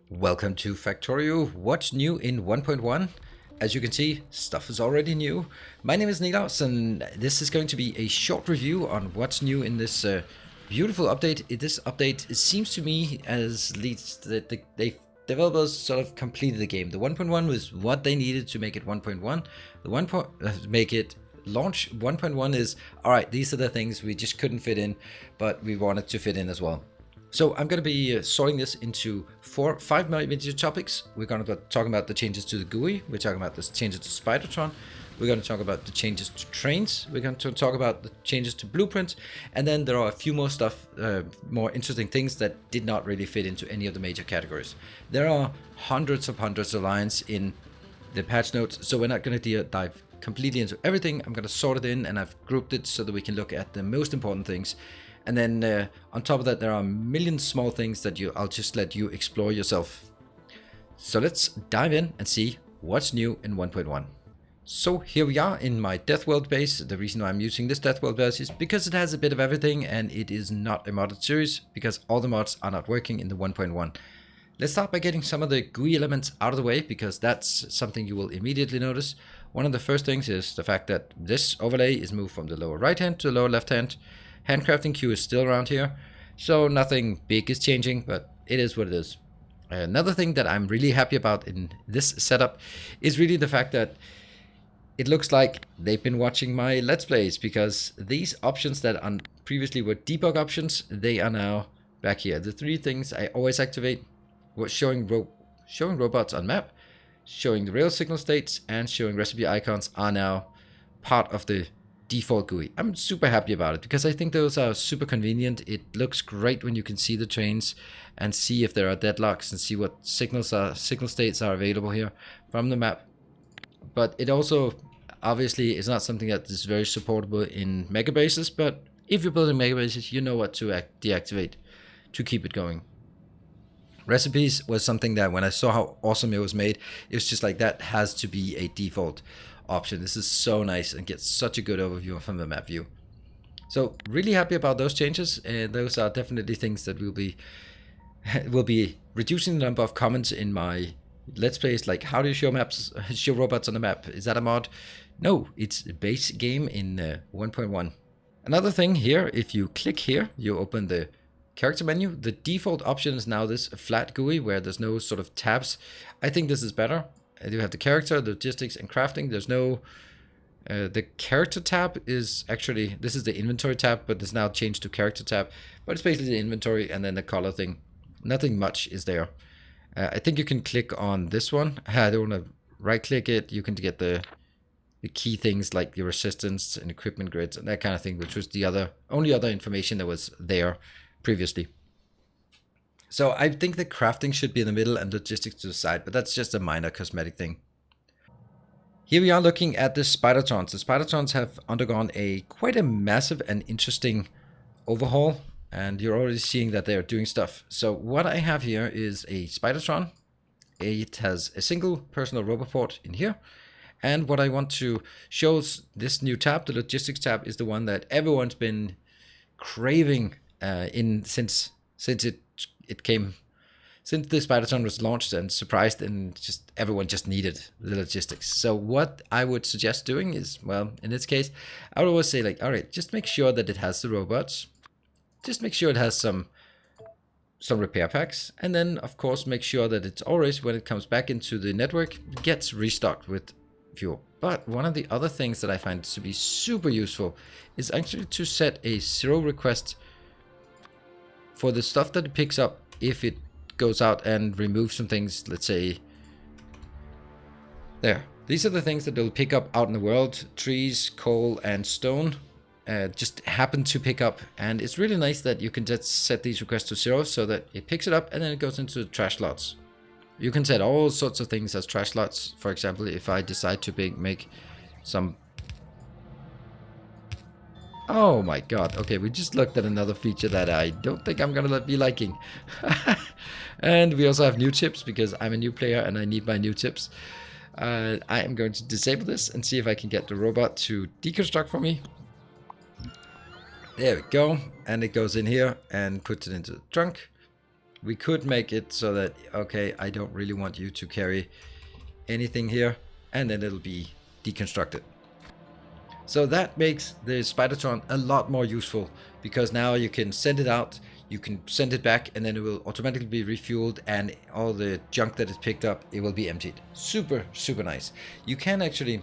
Welcome to Factorio. What's new in 1.1? As you can see, stuff is already new. My name is Nilaus, and this is going to be a short review on what's new in this beautiful update. This update, it seems to me, as leads that they developers sort of completed the game. The 1.1 was what they needed to make it 1.1. The make it launch 1.1 is alright. These are the things we just couldn't fit in, but we wanted to fit in as well. So I'm going to be sorting this into 5 major topics. We're going to talk about the changes to the GUI. We're talking about the changes to Spidertron. We're going to talk about the changes to trains. We're going to talk about the changes to blueprints. And then there are a few more more interesting things that did not really fit into any of the major categories. There are hundreds of lines in the patch notes, so we're not going to dive completely into everything. I'm going to sort it in, and I've grouped it so that we can look at the most important things. And then on top of that, there are a million small things that I'll just let you explore yourself. So let's dive in and see what's new in 1.1. So here we are in my Death World base. The reason why I'm using this Death World base is because it has a bit of everything, and it is not a modded series because all the mods are not working in the 1.1. Let's start by getting some of the GUI elements out of the way, because that's something you will immediately notice. One of the first things is the fact that this overlay is moved from the lower right hand to the lower left hand. Handcrafting queue is still around here, so nothing big is changing, but it is what it is. Another thing that I'm really happy about in this setup is really the fact that it looks like they've been watching my Let's Plays, because these options that previously were debug options, they are now back here. The three things I always activate were showing robots on map, showing the rail signal states, and showing recipe icons are now part of the default GUI. I'm super happy about it because I think those are super convenient. It looks great when you can see the trains and see if there are deadlocks and see what signal states are available here from the map. But it also obviously is not something that is very supportable in megabases, but if you're building megabases, you know what to deactivate to keep it going. Recipes was something that when I saw how awesome it was made, it was just like, that has to be a default option. This is so nice and gets such a good overview from the map view. So really happy about those changes, and those are definitely things that will be reducing the number of comments in my Let's Plays, like how do you show robots on the map? Is that a mod? No, it's a base game in 1.1. Another thing here, if you click here, you open the character menu. The default option is now this flat GUI where there's no sort of tabs. I think this is better. You have the character, the logistics, and crafting. There's no the character tab is actually, this is the inventory tab, but it's now changed to character tab. But it's basically the inventory and then the color thing. Nothing much is there. I think you can click on this one. I don't want to right click it. You can get the key things like your resistance and equipment grids and that kind of thing, which was the only other information that was there previously. So I think the crafting should be in the middle and logistics to the side, but that's just a minor cosmetic thing. Here we are looking at the Spidertrons. The Spidertrons have undergone quite a massive and interesting overhaul, and you're already seeing that they are doing stuff. So what I have here is a Spidertron. It has a single personal robot port in here. And what I want to show is this new tab, the logistics tab, is the one that everyone's been craving since the Spidertron was launched and surprised, and just everyone just needed the logistics. So what I would suggest doing is, well, in this case, I would always say, like, all right, just make sure that it has the robots, just make sure it has some repair packs, and then of course make sure that it's always, when it comes back into the network, gets restocked with fuel. But one of the other things that I find to be super useful is actually to set a 0 request for the stuff that it picks up if it goes out and removes some things. Let's say there, these are the things that they'll pick up out in the world. Trees, coal, and stone just happen to pick up, and it's really nice that you can just set these requests to 0 so that it picks it up and then it goes into the trash slots. You can set all sorts of things as trash slots. For example, if I decide to make some... Oh my god, okay, we just looked at another feature that I don't think I'm gonna be liking. And we also have new chips, because I'm a new player and I need my new chips. I am going to disable this and see if I can get the robot to deconstruct for me. There we go, and it goes in here and puts it into the trunk. We could make it so that, okay, I don't really want you to carry anything here, and then it'll be deconstructed. So that makes the Spidertron a lot more useful, because now you can send it out, you can send it back, and then it will automatically be refueled, and all the junk that is picked up, it will be emptied. Super, super nice. You can actually,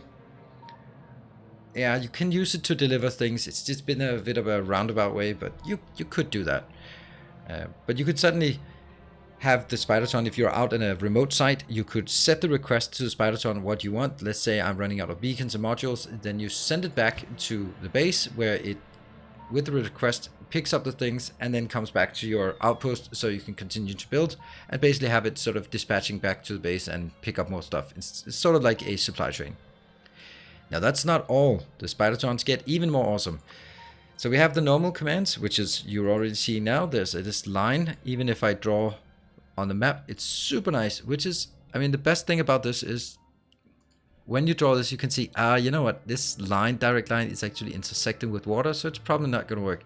yeah, you can use it to deliver things. It's just been a bit of a roundabout way, but you could do that. But you could certainly have the Spidertron, if you're out in a remote site, you could set the request to the Spidertron what you want. Let's say I'm running out of beacons and modules, then you send it back to the base, where it, with the request, picks up the things and then comes back to your outpost, so you can continue to build and basically have it sort of dispatching back to the base and pick up more stuff. It's sort of like a supply train. Now that's not all. The Spidertrons get even more awesome. So we have the normal commands, which is, you're already seeing now, there's this line. Even if I draw on the map, it's super nice, which is, I mean, the best thing about this is when you draw this, you can see, you know what, this line, direct line, is actually intersecting with water, so it's probably not going to work.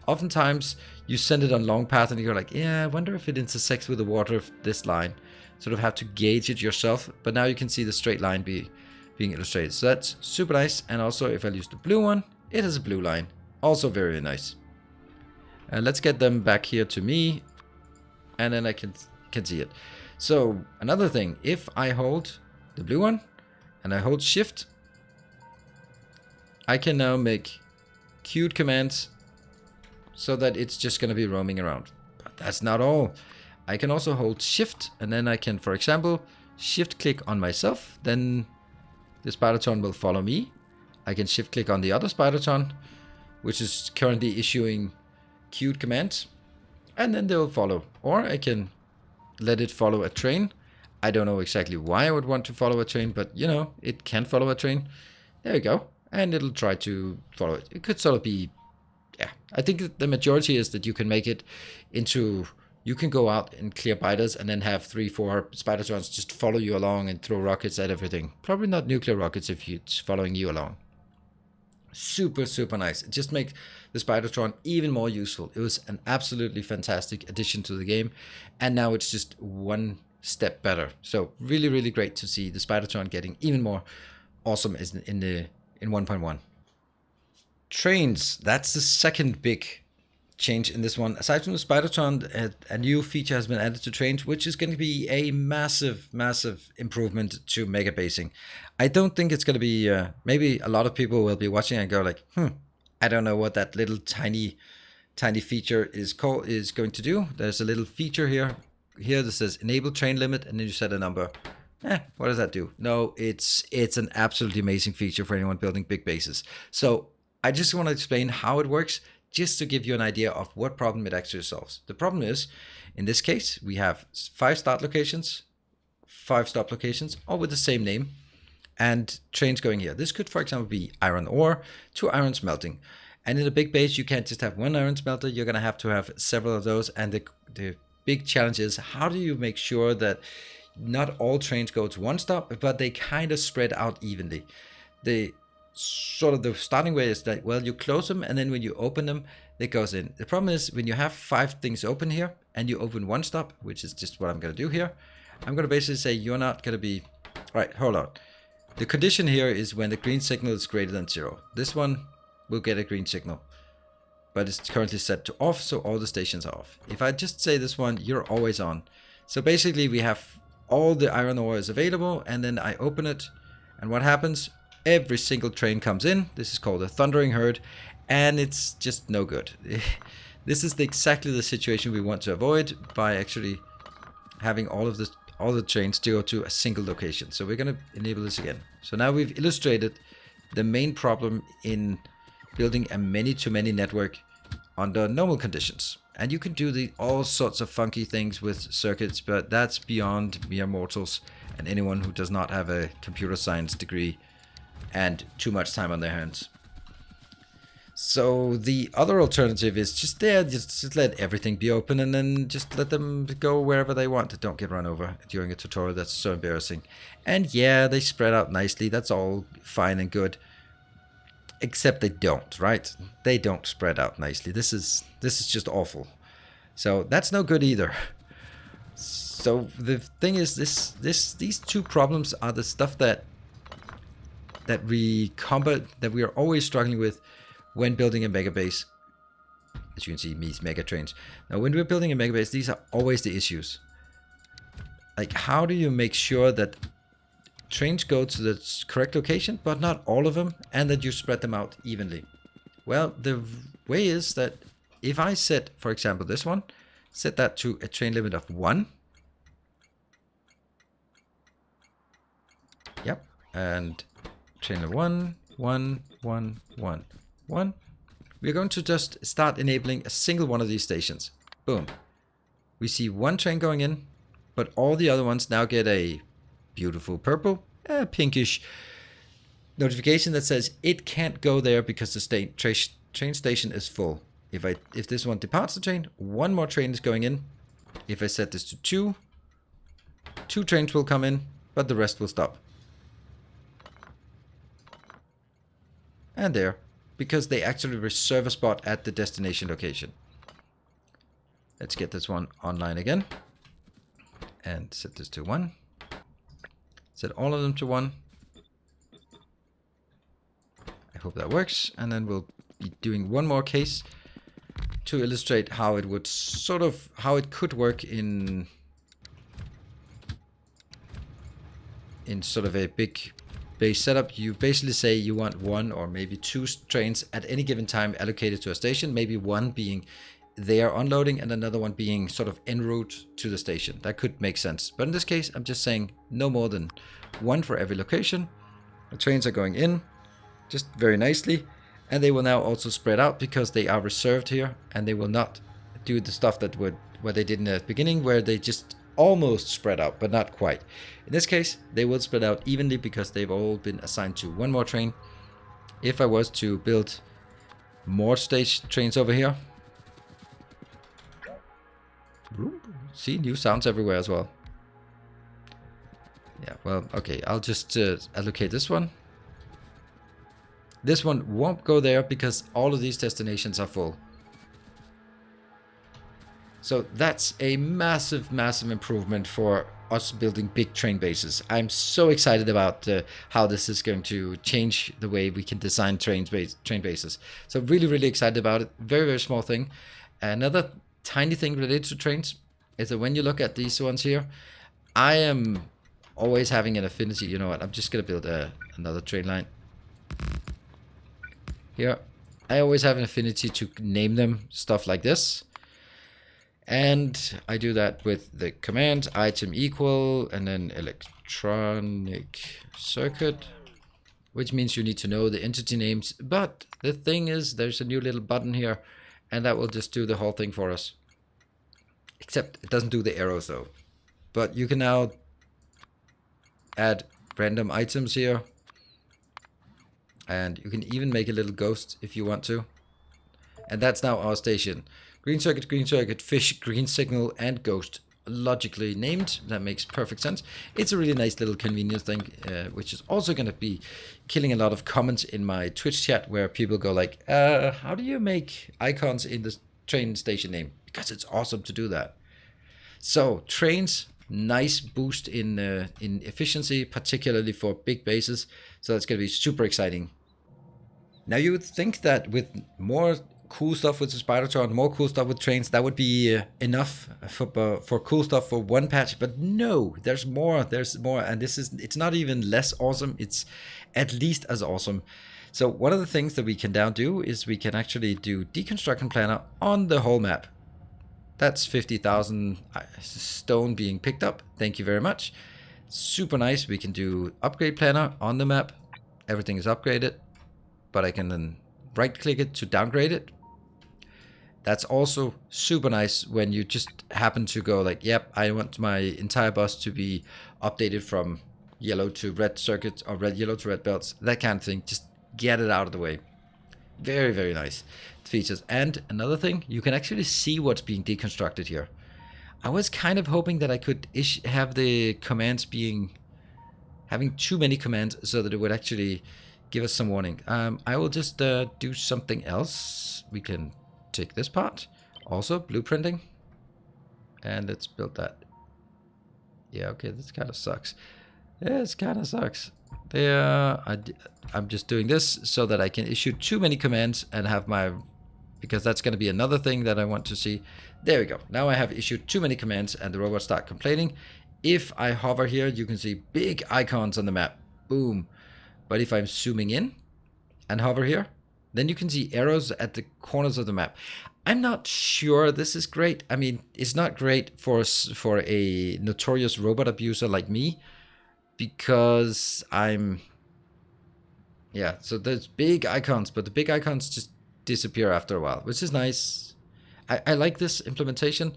Oftentimes you send it on long path and you're like, yeah, I wonder if it intersects with the water of this line. Sort of have to gauge it yourself, but now you can see the straight line being illustrated. So that's super nice. And also, if I use the blue one, it has a blue line, also very nice. Let's get them back here to me, and then I can see it. So another thing, if I hold the blue one and I hold shift, I can now make queued commands so that it's just going to be roaming around. But that's not all. I can also hold shift, and then I can, for example, shift click on myself, then the Spidertron will follow me. I can shift click on the other Spidertron, which is currently issuing queued commands, and then they'll follow. Or I can let it follow a train. I don't know exactly why I would want to follow a train, but you know, it can follow a train. There you go. And it'll try to follow it. It could sort of be, yeah, I think the majority is that you can make it into, you can go out and clear biters and then have 3-4 Spidertrons just follow you along and throw rockets at everything. Probably not nuclear rockets if it's following you along. Super, super nice. It just makes the Spidertron even more useful. It was an absolutely fantastic addition to the game, and now it's just one step better. So really, really great to see the Spidertron getting even more awesome in 1.1. Trains, that's the second big change in this one. Aside from the Spidertron, a new feature has been added to trains, which is going to be a massive, massive improvement to mega basing. I don't think it's going to be, maybe a lot of people will be watching and go like, I don't know what that little tiny feature is going to do. There's a little feature here that says enable train limit, and then you set a number. What does that do? No, it's an absolutely amazing feature for anyone building big bases. So I just want to explain how it works, just to give you an idea of what problem it actually solves. The problem is, in this case, we have 5 start locations, 5 stop locations, all with the same name, and trains going here. This could, for example, be iron ore to iron smelting. And in a big base, you can't just have one iron smelter. You're going to have several of those. And the big challenge is, how do you make sure that not all trains go to one stop, but they kind of spread out evenly? The starting way is that, well, you close them, and then when you open them, it goes in. The problem is, when you have 5 things open here and you open one stop, which is just what I'm going to do here, I'm going to basically say you're not going to be, right, hold on. The condition here is when the green signal is greater than 0. This one will get a green signal, but it's currently set to off, so all the stations are off. If I just say this one, you're always on. So basically we have all the iron ore is available, and then I open it, and what happens? Every single train comes in. This is called a thundering herd, and it's just no good. This is exactly the situation we want to avoid by actually having all the trains to go to a single location. So we're going to enable this again. So now we've illustrated the main problem in building a many-to-many network under normal conditions. And you can do all sorts of funky things with circuits, but that's beyond mere mortals and anyone who does not have a computer science degree and too much time on their hands. So the other alternative is just let everything be open, and then just let them go wherever they want. Don't get run over during a tutorial. That's so embarrassing. And yeah, they spread out nicely. That's all fine and good. Except they don't, right? They don't spread out nicely. This is just awful. So that's no good either. So the thing is, these two problems are the stuff that we are always struggling with when building a mega base. As you can see, these mega trains. Now, when we're building a mega base, these are always the issues. Like, how do you make sure that trains go to the correct location, but not all of them, and that you spread them out evenly? Well, the way is that if I set, for example, this one, set that to a train limit of 1. Yep, and train limit 1, 1, 1, 1, 1. We're going to just start enabling a single one of these stations. Boom. We see one train going in, but all the other ones now get a beautiful purple, pinkish notification that says it can't go there because the train station is full. If this one departs the train, one more train is going in. If I set this to 2, 2 trains will come in, but the rest will stop. And there, because they actually reserve a spot at the destination location. Let's get this one online again. And set this to 1. Set all of them to 1. I hope that works. And then we'll be doing one more case to illustrate how it would how it could work in sort of a big base setup. You basically say you want 1 or maybe 2 trains at any given time allocated to a station, maybe one being there unloading and another one being sort of en route to the station. That could make sense. But in this case, I'm just saying no more than 1 for every location. The trains are going in just very nicely, and they will now also spread out because they are reserved here, and they will not do the stuff that what they did in the beginning, where they just almost spread out, but not quite. In this case, they will spread out evenly because they've all been assigned to 1 more train. If I was to build more stage trains over here, see, new sounds everywhere as well. Yeah, well, okay, I'll just allocate this one. This one won't go there because all of these destinations are full. So that's a massive, massive improvement for us building big train bases. I'm so excited about how this is going to change the way we can design train bases. So really, really excited about it. Very, very small thing. Another tiny thing related to trains is that when you look at these ones here, I am always having an affinity. You know what? I'm just going to build another train line. Here, I always have an affinity to name them stuff like this. And I do that with the command item equal and then electronic circuit, which means you need to know the entity names. But the thing is, there's a new little button here, and that will just do the whole thing for us. Except it doesn't do the arrows though. But you can now add random items here. And you can even make a little ghost if you want to. And that's now our station. Green circuit, fish, green signal, and ghost. Logically named. That makes perfect sense. It's a really nice little convenience thing, which is also going to be killing a lot of comments in my Twitch chat where people go like, how do you make icons in the train station name? Because it's awesome to do that. So trains, nice boost in efficiency, particularly for big bases. So that's going to be super exciting. Now you would think that with more cool stuff with the Spidertron, more cool stuff with trains, that would be enough for cool stuff for one patch. But no, there's more. There's more, and it's not even less awesome. It's at least as awesome. So one of the things that we can now do is we can actually do deconstruction planner on the whole map. That's 50,000 stone being picked up. Thank you very much. Super nice. We can do upgrade planner on the map. Everything is upgraded, but I can then right click it to downgrade it. That's also super nice when you just happen to go like, yep, I want my entire bus to be updated from yellow to red circuits or yellow to red belts, that kind of thing. Just get it out of the way. Very, very nice features. And another thing, you can actually see what's being deconstructed here. I was kind of hoping that I could have the commands having too many commands so that it would actually give us some warning. I will just do something else. We can take this part. Also, blueprinting. And let's build that Yeah, okay, this kind of sucks. This kind of sucks. There, I'm just doing this so that I can issue too many commands and have my, because that's going to be another thing that I want to see. There we go. Now I have issued too many commands and the robots start complaining. If I hover here, you can see big icons on the map. Boom. But if I'm zooming in and hover here, then you can see arrows at the corners of the map. I'm not sure this is great. I mean, it's not great for a notorious robot abuser like me, because yeah, so there's big icons, but the big icons just disappear after a while, which is nice. I like this implementation.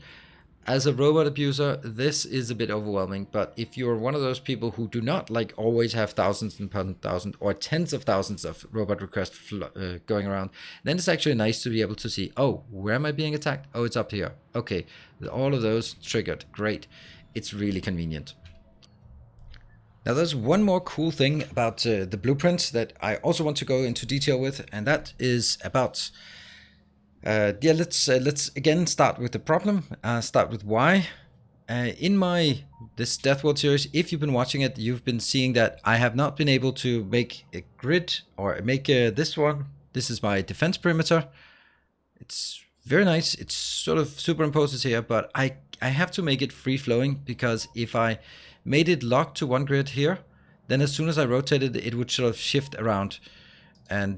As a robot abuser, this is a bit overwhelming, but if you're one of those people who do not like always have thousands and thousands or tens of thousands of robot requests going around, then it's actually nice to be able to see, oh, where am I being attacked? Oh, it's up here. Okay, all of those triggered. Great. It's really convenient. Now there's one more cool thing about the blueprint that I also want to go into detail with, and that is about yeah, let's again start with the problem. Start with why. In this Death World series, if you've been watching it, you've been seeing that I have not been able to make a grid or make this one. This is my defense perimeter. It's very nice. It's sort of superimposes here, but I have to make it free flowing, because if I made it locked to one grid here, then as soon as I rotated it, it would sort of shift around. And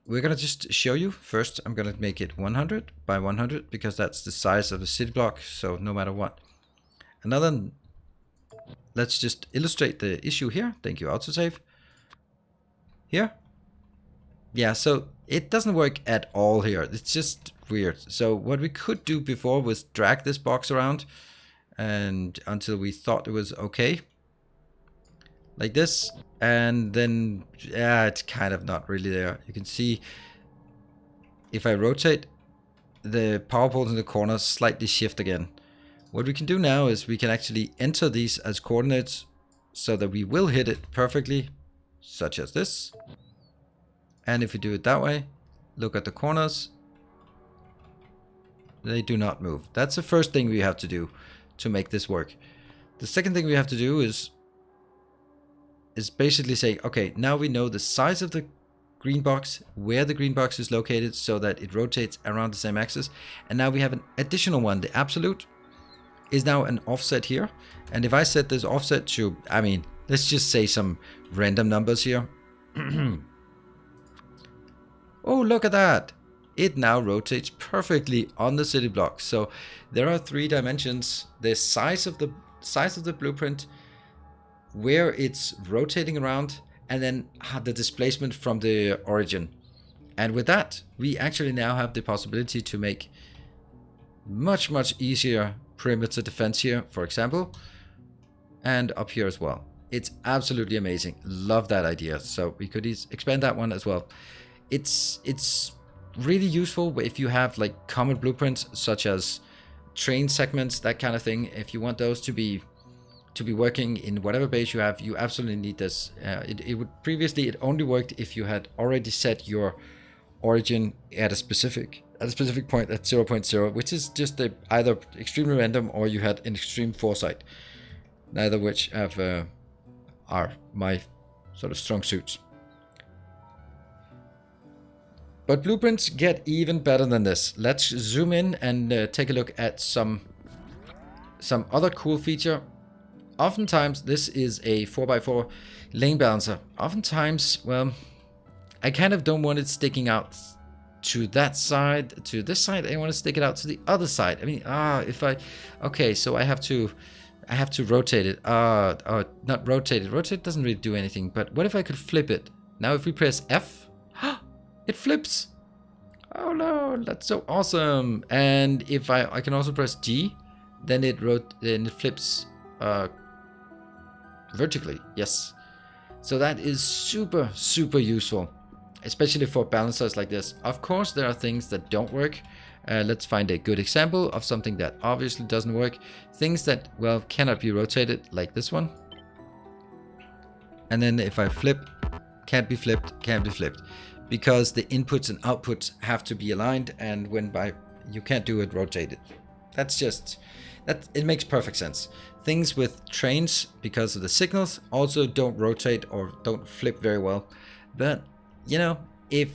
we're going to just show you. First, I'm going to make it 100 by 100 because that's the size of a city block, so no matter what. Another, let's just illustrate the issue here. Thank you, autosave. Here. Yeah, so it doesn't work at all here. It's just weird. So what we could do before was drag this box around and until we thought it was okay. Like this, and then yeah, it's kind of not really there. You can see if I rotate, the power poles in the corners slightly shift again. What we can do now is we can actually enter these as coordinates so that we will hit it perfectly, such as this. And if we do it that way, look at the corners, they do not move. That's the first thing we have to do to make this work. The second thing we have to do is basically say, okay, now we know the size of the green box, where the green box is located so that it rotates around the same axis. And now we have an additional one. The absolute is now an offset here. And if I set this offset to, I mean, let's just say some random numbers here. Oh, look at that. It now rotates perfectly on the city block. So there are 3 dimensions. The size of the blueprint, where it's rotating around, and then the displacement from the origin. And with that, we actually now have the possibility to make much easier perimeter defense here, for example, and up here as well. It's absolutely amazing. Love that idea. So we could expand that one as well. It's really useful if you have like common blueprints such as train segments, that kind of thing. If you want those to be working in whatever base you have, you absolutely need this. It would previously, it only worked if you had already set your origin at a specific point at 0.0, which is just either extremely random or you had an extreme foresight. Neither which are my sort of strong suits. But blueprints get even better than this. Let's zoom in and take a look at some other cool feature. Oftentimes, this is a 4x4 lane balancer. Oftentimes, well, I kind of don't want it sticking out to that side, to this side. I want to stick it out to the other side. I mean, okay, so I have to rotate it. Not rotate it. Rotate doesn't really do anything. But what if I could flip it? Now, if we press F, it flips. Oh no, that's so awesome. And if I can also press G, then it flips vertically. Yes. So that is super useful, especially for balancers like this. Of course, there are things that don't work. Let's find a good example of something that obviously doesn't work. Things that, well, cannot be rotated, like this one. And then if I flip, can't be flipped, because the inputs and outputs have to be aligned, and you can't do it rotated. That's just, that it makes perfect sense. Things with trains, because of the signals, also don't rotate or don't flip very well. But you know, if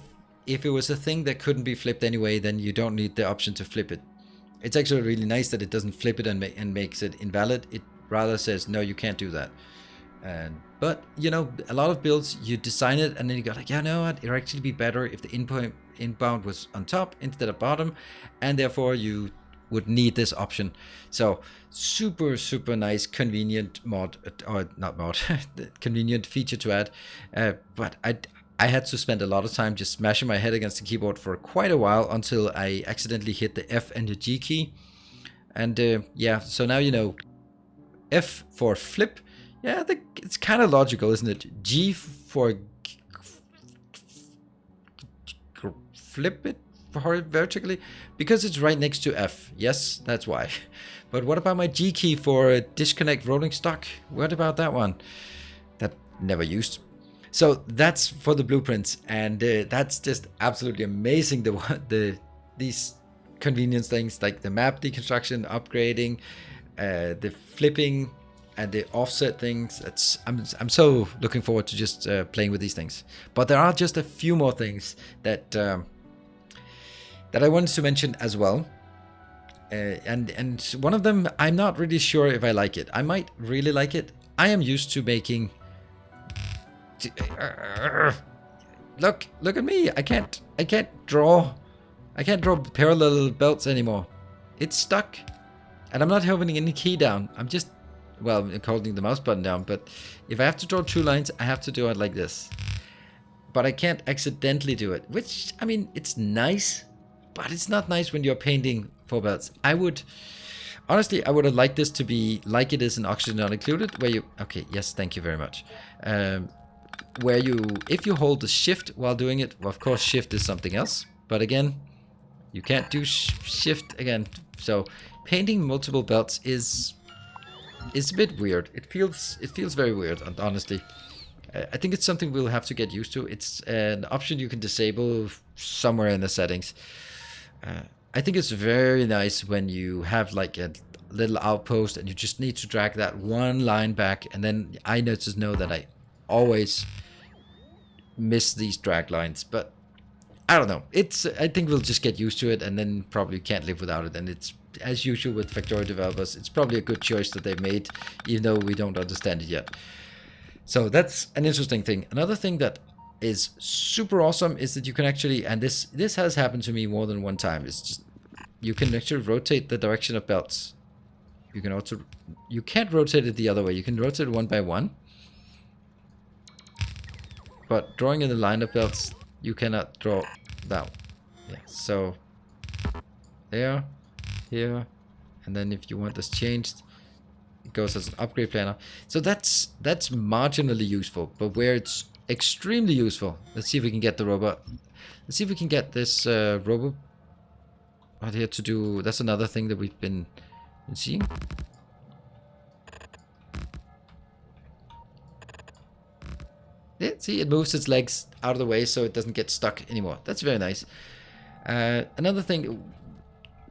it was a thing that couldn't be flipped anyway, then you don't need the option to flip it. It's actually really nice that it doesn't flip it and makes it invalid. It rather says no, you can't do that. But you know, a lot of builds you design it and then you go like, yeah, no, it'd actually be better if the inbound was on top instead of bottom, and therefore you would need this option. So super nice, convenient mod, or not mod, convenient feature to add. But I had to spend a lot of time just smashing my head against the keyboard for quite a while until I accidentally hit the F and the G key. And yeah, so now you know. F for flip. Yeah, it's kind of logical, isn't it? G for flip it vertically, because it's right next to F. Yes, that's why. But what about my G key for disconnect rolling stock? What about that one? That never used. So that's for the blueprints, and that's just absolutely amazing. These convenience things like the map deconstruction, upgrading, the flipping, and the offset things. I'm so looking forward to just playing with these things. But there are just a few more things that I wanted to mention as well. And one of them, I'm not really sure if I like it. I might really like it. I am used to making. Look at me. I can't draw parallel belts anymore. It's stuck. And I'm not holding any key down. I'm just, well, holding the mouse button down. But if I have to draw 2 lines, I have to do it like this. But I can't accidentally do it. Which, I mean, it's nice. But it's not nice when you're painting 4 belts. Honestly, I would have liked this to be like it is in Oxygen Not Included. Where you, okay, yes, thank you very much. Where you, if you hold the shift while doing it, well, of course, shift is something else. But again, you can't do shift again. So painting multiple belts is a bit weird. It feels very weird, honestly. I think it's something we'll have to get used to. It's an option you can disable somewhere in the settings. I think it's very nice when you have like a little outpost and you just need to drag that one line back, and then I know that I always miss these drag lines, but I don't know. I think we'll just get used to it, and then probably can't live without it. And it's, as usual with Factorio developers, it's probably a good choice that they've made, even though we don't understand it yet. So that's an interesting thing. Another thing that is super awesome is that you can actually, and this has happened to me more than one time, it's just, you can actually rotate the direction of belts. You can also, you can't rotate it the other way. You can rotate it one by one. But drawing in the line of belts, you cannot draw that. Yeah, so there, here, and then if you want this changed, it goes as an upgrade planner. So that's marginally useful, but where it's extremely useful. Let's see if we can get the robot. Let's see if we can get this robot out here to do. That's another thing that we've been seeing. Yeah, see, it moves its legs out of the way so it doesn't get stuck anymore. That's very nice. Another thing,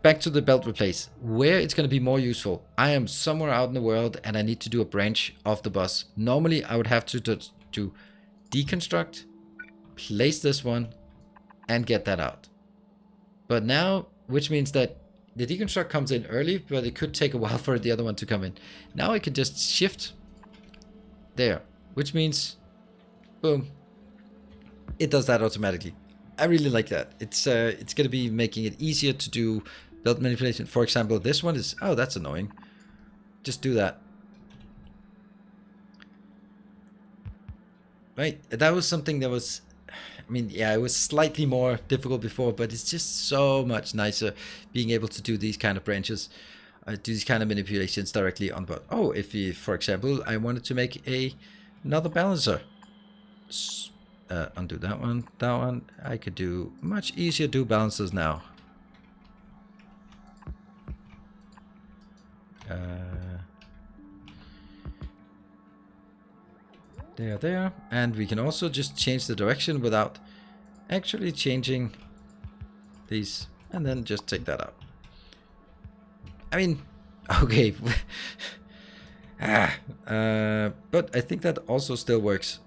back to the belt replace, where it's going to be more useful. I am somewhere out in the world and I need to do a branch of the bus. Normally, I would have to deconstruct, place this one, and get that out. But now, which means that the deconstruct comes in early, but it could take a while for the other one to come in. Now I can just shift there, which means, boom, it does that automatically. I really like that. It's going to be making it easier to do belt manipulation. For example, this one is, oh, that's annoying. Just do that. Right, that was something that was, I mean, yeah, it was slightly more difficult before, but it's just so much nicer being able to do these kind of branches, do these kind of manipulations directly on board. Oh, if you, for example, I wanted to make another balancer. Undo that one. I could do much easier do balancers now. There, and we can also just change the direction without actually changing these, and then just take that out. I mean, okay. But I think that also still works.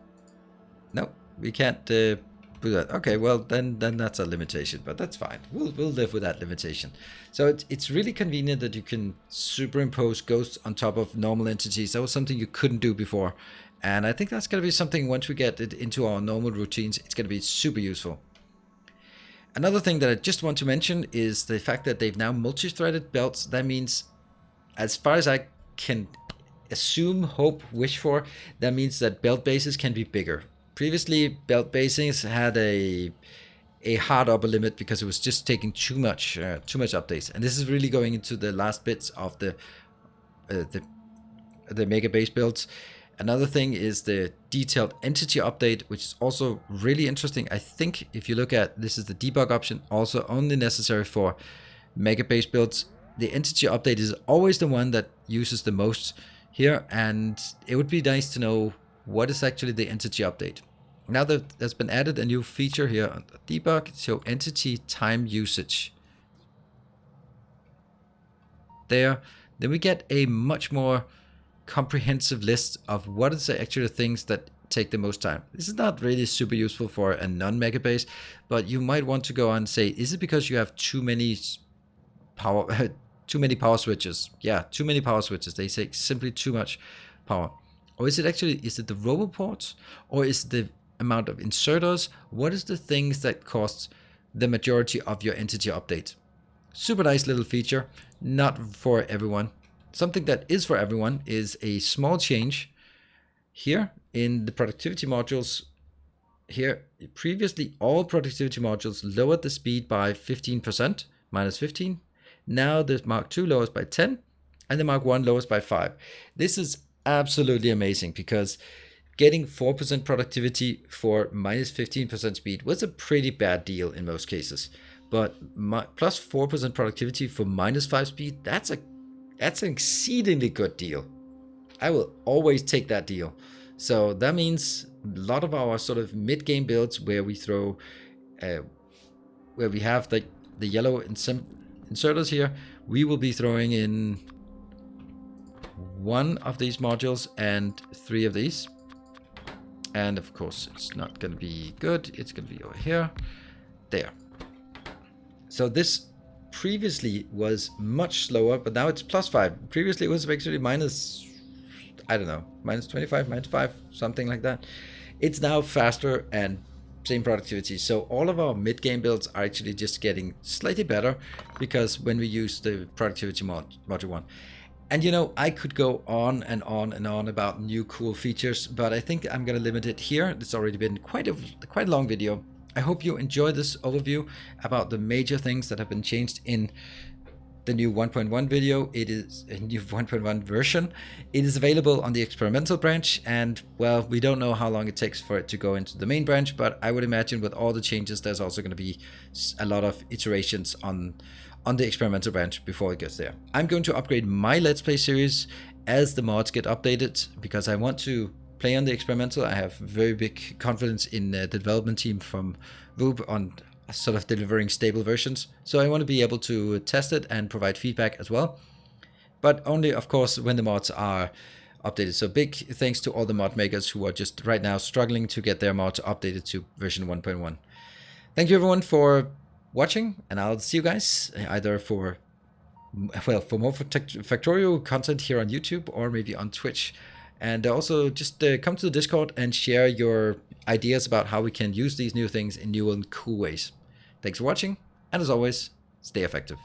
No, we can't do that. Okay, well then that's a limitation, but that's fine. We'll live with that limitation. So it's really convenient that you can superimpose ghosts on top of normal entities. That was something you couldn't do before, and I think that's gonna be something once we get it into our normal routines. It's gonna be super useful. Another thing that I just want to mention is the fact that they've now multi-threaded belts. That means, as far as I can assume, hope, wish for, that means that belt bases can be bigger. Previously, belt basings had a hard upper limit because it was just taking too much updates, and this is really going into the last bits of the mega base builds. Another thing is the detailed entity update, which is also really interesting. I think if you look at this, is the debug option, also only necessary for mega base builds. The entity update is always the one that uses the most here, and it would be nice to know what is actually the entity update. Now that there's been added a new feature here on the debug, show entity time usage. There, then we get a much more comprehensive list of what is actually the things that take the most time. This is not really super useful for a non-mega base, but you might want to go on and say, is it because you have too many power switches? Yeah, too many power switches. They take simply too much power. Or is it the roboports, or is it the amount of inserters? What is the things that cost the majority of your entity update? Super nice little feature, not for everyone. Something that is for everyone is a small change here in the productivity modules. Here, previously all productivity modules lowered the speed by 15%, minus 15. Now the Mark II lowers by 10, and the Mark I lowers by 5. This is absolutely amazing, because getting 4% productivity for minus 15% speed was a pretty bad deal in most cases. But plus 4% productivity for minus 5 speed, that's an exceedingly good deal. I will always take that deal. So that means a lot of our sort of mid-game builds where we throw, where we have the yellow inserters here, we will be throwing in 1 of these modules and 3 of these. And of course, it's not going to be good. It's going to be over here. There. So this previously was much slower, but now it's plus 5. Previously it was actually minus, I don't know, minus 25, minus 5, something like that. It's now faster and same productivity. So all of our mid-game builds are actually just getting slightly better because when we use the productivity module 1. And you know, I could go on and on and on about new cool features, but I think I'm going to limit it here. It's already been quite a long video. I hope you enjoyed this overview about the major things that have been changed in the new 1.1 video. It is a new 1.1 version. It is available on the experimental branch, and well, we don't know how long it takes for it to go into the main branch, but I would imagine with all the changes, there's also going to be a lot of iterations on the experimental branch before it gets there. I'm going to upgrade my Let's Play series as the mods get updated, because I want to play on the experimental. I have very big confidence in the development team from Voop on sort of delivering stable versions. So I want to be able to test it and provide feedback as well. But only, of course, when the mods are updated. So big thanks to all the mod makers who are just right now struggling to get their mods updated to version 1.1. Thank you everyone for watching, and I'll see you guys either for more Factorio content here on YouTube or maybe on Twitch. And also just come to the Discord and share your ideas about how we can use these new things in new and cool ways. Thanks for watching, and as always, stay effective.